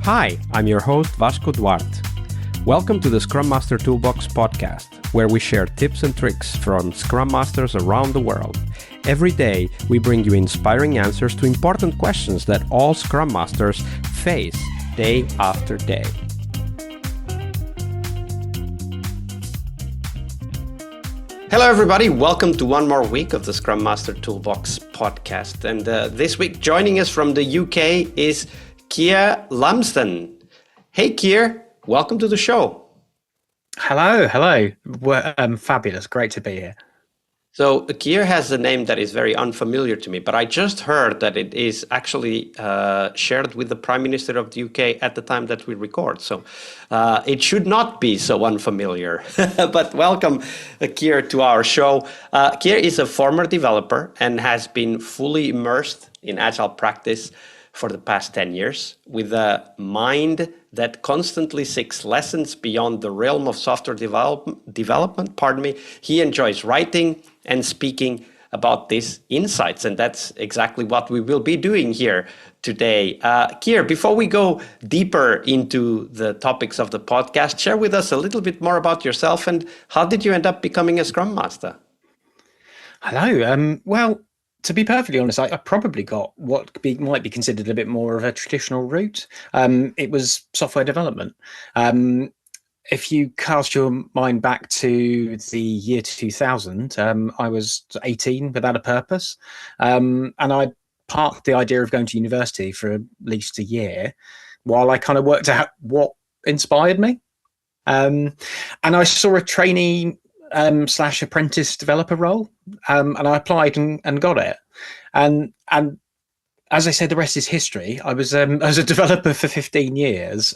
Hi, I'm your host Vasco Duarte. Welcome to the Scrum Master Toolbox podcast, where we share tips and tricks from Scrum Masters around the world. Every day, we bring you inspiring answers to important questions that all Scrum Masters face day after day. Hello, everybody. Welcome to one more week of the Scrum Master Toolbox podcast. And this week, joining us from the UK is Keir Lumsden. Hey, Keir. Welcome to the show. Hello. Fabulous. Great to be here. So Keir has a name that is very unfamiliar to me, but I just heard that it is actually shared with the Prime Minister of the UK at the time that we record. So it should not be so unfamiliar. But welcome, Keir, to our show. Keir is a former developer and has been fully immersed in Agile practice for the past 10 years, with a mind that constantly seeks lessons beyond the realm of software development. He enjoys writing and speaking about these insights, and that's exactly what we will be doing here today. Keir, before we go deeper into the topics of the podcast, share with us a little bit more about yourself and how did you end up becoming a Scrum Master? Hello. Well, to be perfectly honest, I probably got what might be considered a bit more of a traditional route. It was software development. If you cast your mind back to the year 2000, I was 18 without a purpose. And I parked the idea of going to university for at least a year while I kind of worked out what inspired me. And I saw a trainee / apprentice developer role, and I applied and got it. And as I said, the rest is history. I was a developer for 15 years,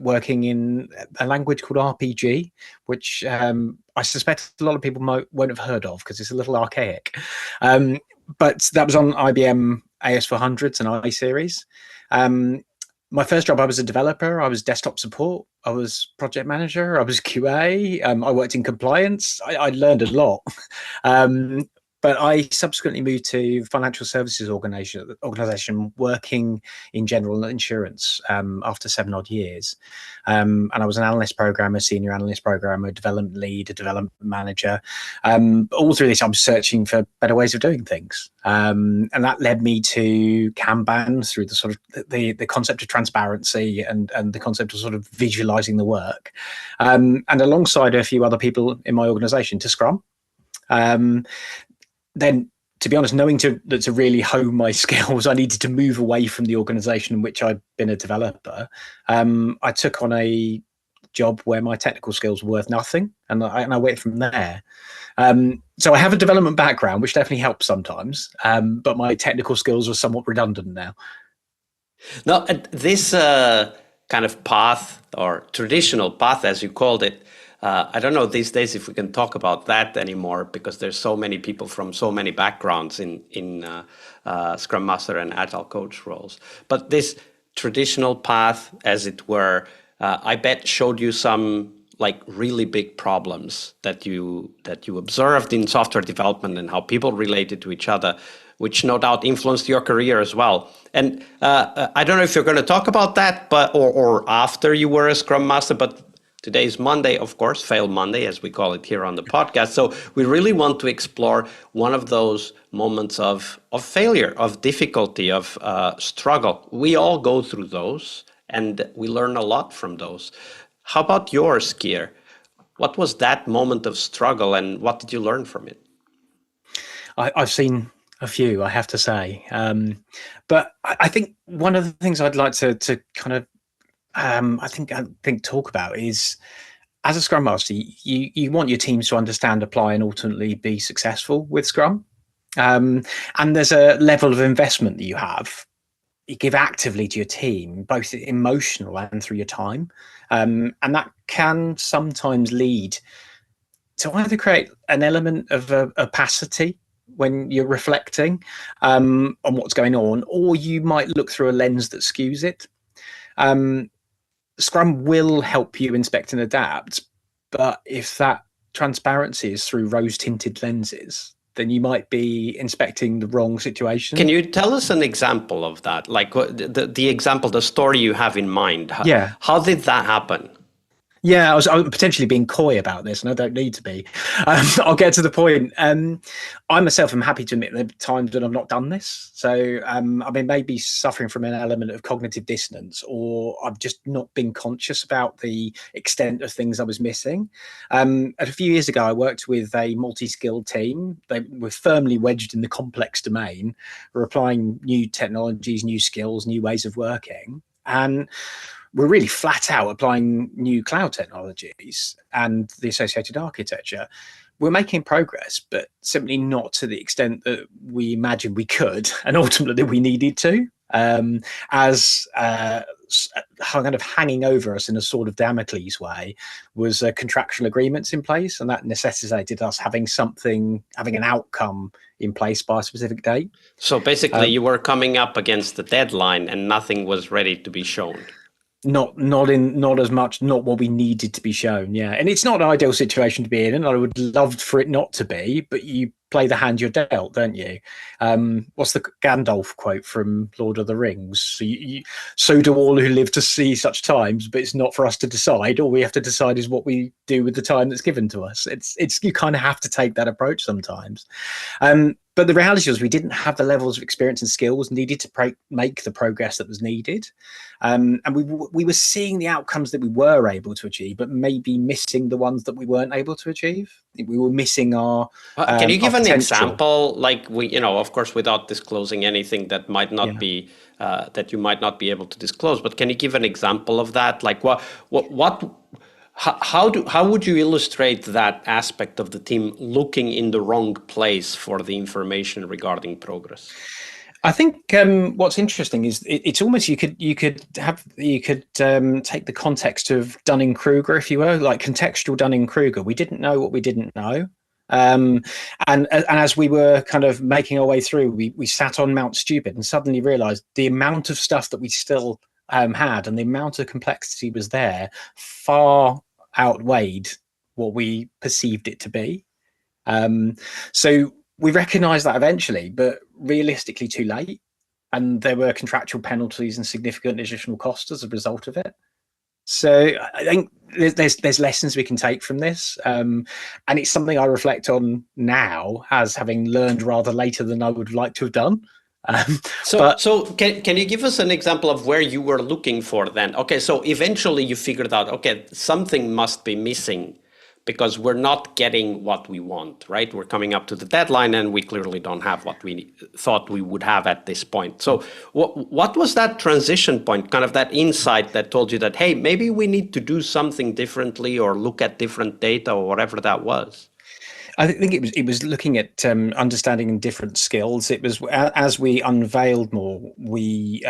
working in a language called RPG, which I suspect a lot of people won't have heard of because it's a little archaic. But that was on IBM AS400s and I-series. My first job, I was a developer. I was desktop support. I was project manager. I was QA. I worked in compliance. I learned a lot. But I subsequently moved to financial services organization working in general insurance after 7 odd years. And I was an analyst programmer, senior analyst programmer, development lead, a development manager. All through this, I was searching for better ways of doing things. And that led me to Kanban through the sort of the concept of transparency and the concept of sort of visualizing the work. And alongside a few other people in my organization to Scrum. Then, to be honest, knowing to really hone my skills, I needed to move away from the organization in which I'd been a developer. I took on a job where my technical skills were worth nothing, and I went from there. So I have a development background, which definitely helps sometimes, but my technical skills are somewhat redundant now. Now, this kind of path, or traditional path, as you called it, I don't know these days if we can talk about that anymore because there's so many people from so many backgrounds in Scrum Master and Agile coach roles. But this traditional path, as it were, I bet showed you some like really big problems that you observed in software development and how people related to each other, which no doubt influenced your career as well. And I don't know if you're going to talk about that, but or after you were a Scrum Master, but today is Monday, of course, Fail Monday, as we call it here on the podcast. So we really want to explore one of those moments of failure, of difficulty, of struggle. We all go through those, and we learn a lot from those. How about yours, Keir? What was that moment of struggle, and what did you learn from it? I've seen a few, I have to say. But I think one of the things I'd like to kind of I think talk about is, as a Scrum Master, you want your teams to understand, apply, and ultimately be successful with Scrum. And there's a level of investment that you give actively to your team, both emotional and through your time. And that can sometimes lead to either create an element of opacity when you're reflecting on what's going on, or you might look through a lens that skews it. Scrum will help you inspect and adapt, but if that transparency is through rose-tinted lenses, then you might be inspecting the wrong situation. Can you tell us an example of that? Like the example, the story you have in mind. Yeah. How did that happen? Yeah, I was potentially being coy about this, and I don't need to be. I'll get to the point. I myself am happy to admit there are times when I've not done this. So I've been maybe suffering from an element of cognitive dissonance, or I've just not been conscious about the extent of things I was missing. A few years ago, I worked with a multi-skilled team. They were firmly wedged in the complex domain. We're applying new technologies, new skills, new ways of working. And we're really flat out applying new cloud technologies and the associated architecture. We're making progress, but simply not to the extent that we imagined we could, and ultimately we needed to. As kind of hanging over us in a sort of Damocles way was contractual agreements in place, and that necessitated us having an outcome in place by a specific date. So basically, you were coming up against the deadline, and nothing was ready to be shown. Not as much, not what we needed to be shown. Yeah, and it's not an ideal situation to be in, and I would love for it not to be, but you play the hand you're dealt, don't you? What's the Gandalf quote from Lord of the Rings? So do all who live to see such times, but it's not for us to decide. All we have to decide is what we do with the time that's given to us. It's you kind of have to take that approach sometimes. But the reality was we didn't have the levels of experience and skills needed to make the progress that was needed. And we were seeing the outcomes that we were able to achieve, but maybe missing the ones that we weren't able to achieve. We were missing our Can you give an potential. example? Like of course, without disclosing anything that might not be that you might not be able to disclose. But can you give an example of that? Like how would you illustrate that aspect of the team looking in the wrong place for the information regarding progress? I think what's interesting is it's almost you could take the context of Dunning-Kruger, if you were, like contextual Dunning-Kruger. We didn't know what we didn't know. And as we were kind of making our way through, we sat on Mount Stupid and suddenly realized the amount of stuff that we still had and the amount of complexity was there far outweighed what we perceived it to be. So we recognized that eventually, but realistically too late. And there were contractual penalties and significant additional costs as a result of it. So I think there's lessons we can take from this. And it's something I reflect on now as having learned rather later than I would like to have done. So can you give us an example of where you were looking for then? Okay, so eventually you figured out, okay, something must be missing because we're not getting what we want, right? We're coming up to the deadline and we clearly don't have what we thought we would have at this point. So what was that transition point, kind of that insight that told you that, hey, maybe we need to do something differently or look at different data or whatever that was? I think it was looking at understanding different skills. It was as we unveiled more, we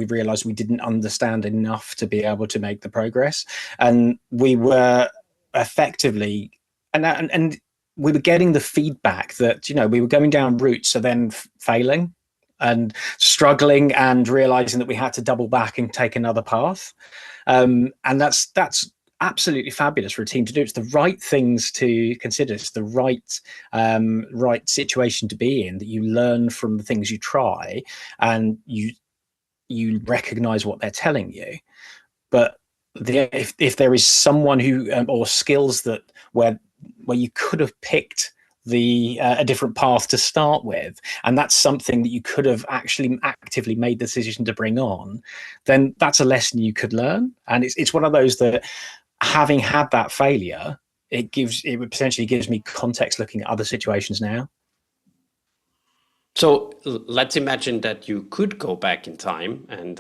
realized we didn't understand enough to be able to make the progress, and we were effectively and we were getting the feedback that we were going down routes and then failing and struggling and realizing that we had to double back and take another path, and that's absolutely fabulous for a team to do. It's the right things to consider. It's the right situation to be in, that you learn from the things you try and you recognize what they're telling you. But if there is someone who or skills that where you could have picked a different path to start with, and that's something that you could have actually actively made the decision to bring on, then that's a lesson you could learn. And it's one of those that, having had that failure, it potentially gives me context looking at other situations now. So let's imagine that you could go back in time and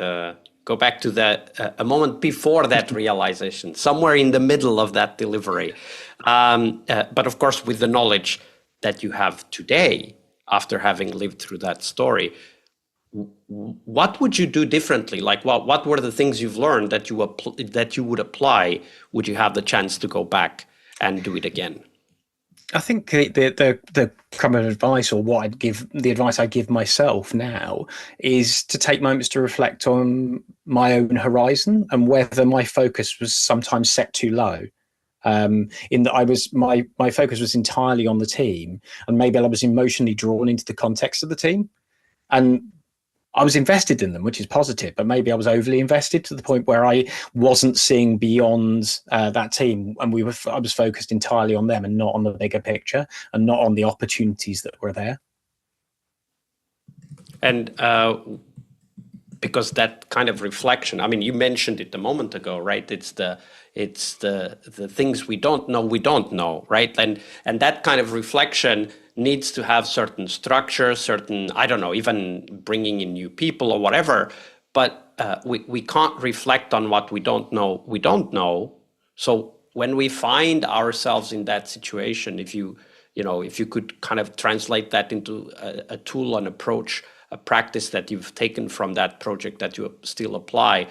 go back to a moment before that realization, somewhere in the middle of that delivery. But of course, with the knowledge that you have today, after having lived through that story, what would you do differently? Like, what were the things you've learned that you would apply? Would you have the chance to go back and do it again? I think the common advice, or the advice I give myself now, is to take moments to reflect on my own horizon and whether my focus was sometimes set too low. In that my focus was entirely on the team, and maybe I was emotionally drawn into the context of the team, and I was invested in them, which is positive, but maybe I was overly invested to the point where I wasn't seeing beyond that team, and I was focused entirely on them and not on the bigger picture and not on the opportunities that were there. And because that kind of reflection, I mean, you mentioned it a moment ago, right? It's the things we don't know, right? And that kind of reflection needs to have certain structure, certain, I don't know, even bringing in new people or whatever. But we can't reflect on what we don't know. So when we find ourselves in that situation, if you could kind of translate that into a tool, an approach, a practice that you've taken from that project that you still apply,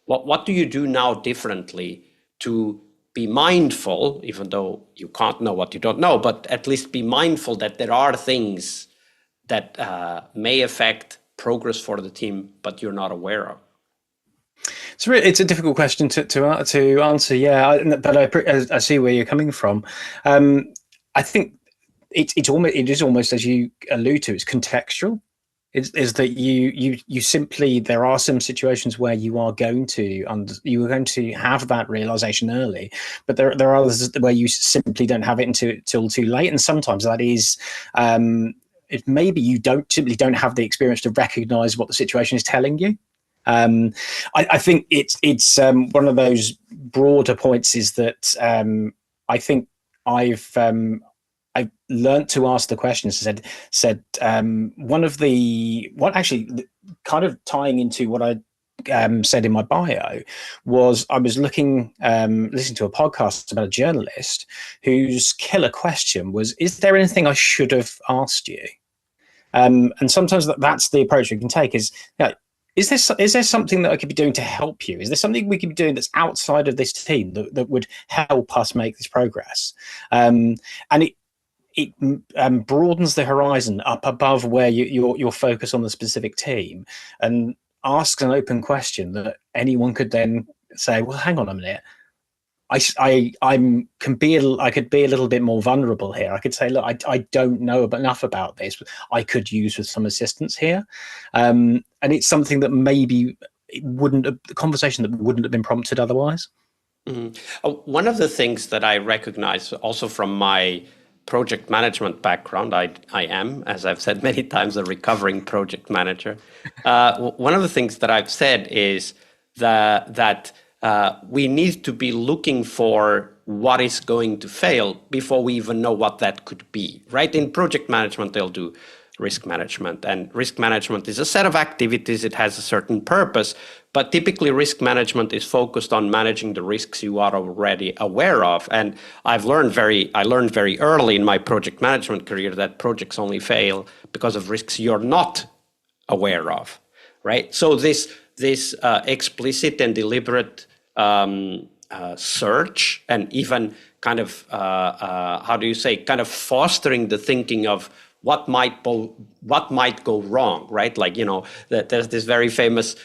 what do you do now differently to be mindful, even though you can't know what you don't know, but at least be mindful that there are things that may affect progress for the team, but you're not aware of? It's a difficult question to answer, yeah. But I see where you're coming from. I think it is almost, as you allude to, it's contextual. Is that you simply, there are some situations where you are going to have that realization early, but there are others where you simply don't have it until too late, and sometimes that is maybe you simply don't have the experience to recognize what the situation is telling you. I think it's one of those broader points is that I think I've learned to ask the questions. Said one of the what actually kind of tying into what I said in my bio was I was listening to a podcast about a journalist whose killer question was, "Is there anything I should have asked you?" And sometimes that's the approach we can take. Is is there something that I could be doing to help you? Is there something we could be doing that's outside of this team that would help us make this progress? And it broadens the horizon up above where you're focused on the specific team, and asks an open question that anyone could then say, well, hang on a minute. I could be a little bit more vulnerable here. I could say, look, I don't know enough about this. But I could use with some assistance here, and it's something that maybe the conversation that wouldn't have been prompted otherwise. Mm-hmm. One of the things that I recognize also from my project management background, I am, as I've said many times, a recovering project manager. One of the things that I've said is that we need to be looking for what is going to fail before we even know what that could be, right? In project management, they'll do risk management, and risk management is a set of activities. It has a certain purpose, but typically risk management is focused on managing the risks you are already aware of. And I learned very early in my project management career that projects only fail because of risks you're not aware of, right? So this explicit and deliberate search, and even kind of kind of fostering the thinking of what might go wrong, right? Like, there's this very famous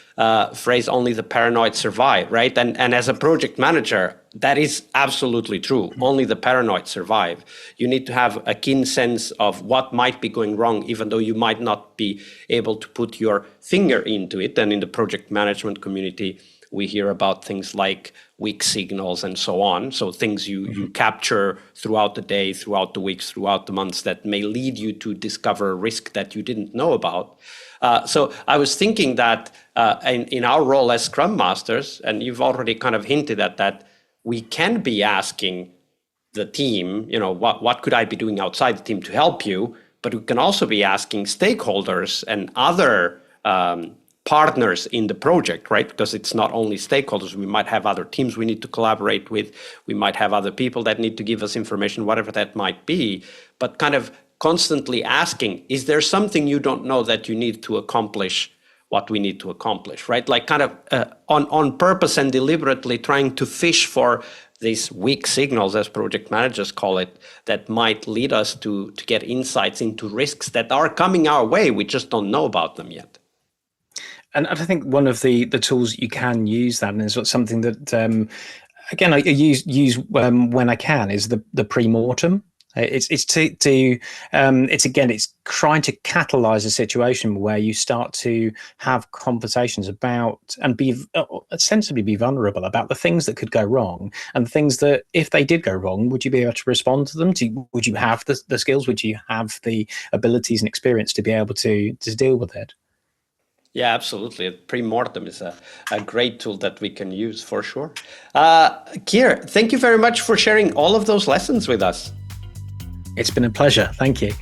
phrase, only the paranoid survive, right? And as a project manager, that is absolutely true. Only the paranoid survive. You need to have a keen sense of what might be going wrong, even though you might not be able to put your finger into it. And in the project management community, we hear about things like weak signals and so on. So things you capture throughout the day, throughout the weeks, throughout the months that may lead you to discover a risk that you didn't know about. So I was thinking that in our role as Scrum Masters, and you've already kind of hinted at that, we can be asking the team, what could I be doing outside the team to help you? But we can also be asking stakeholders and other partners in the project, right? Because it's not only stakeholders. We might have other teams we need to collaborate with. We might have other people that need to give us information, whatever that might be. But kind of constantly asking, is there something you don't know that you need to accomplish what we need to accomplish, right? Like kind of on purpose and deliberately trying to fish for these weak signals, as project managers call it, that might lead us to get insights into risks that are coming our way. We just don't know about them yet. And I think one of the tools you can use that, and it's something that again, I use when I can is the pre-mortem. It's trying to catalyze a situation where you start to have conversations about and be ostensibly be vulnerable about the things that could go wrong and the things that if they did go wrong, would you be able to respond to them? Would you have the skills? Would you have the abilities and experience to be able to deal with it? Yeah, absolutely. Pre-mortem is a great tool that we can use for sure. Keir, thank you very much for sharing all of those lessons with us. It's been a pleasure. Thank you.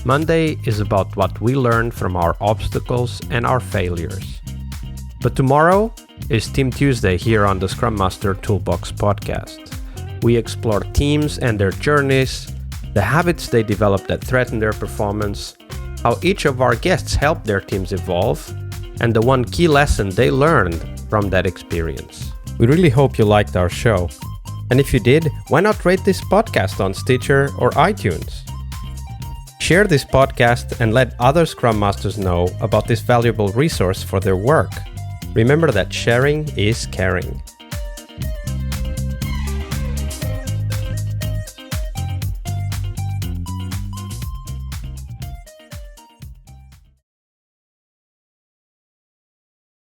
Monday is about what we learn from our obstacles and our failures. But tomorrow is Team Tuesday here on the Scrum Master Toolbox podcast. We explore teams and their journeys, the habits they develop that threaten their performance, how each of our guests helped their teams evolve, and the one key lesson they learned from that experience. We really hope you liked our show. And if you did, why not rate this podcast on Stitcher or iTunes? Share this podcast and let other Scrum Masters know about this valuable resource for their work. Remember that sharing is caring.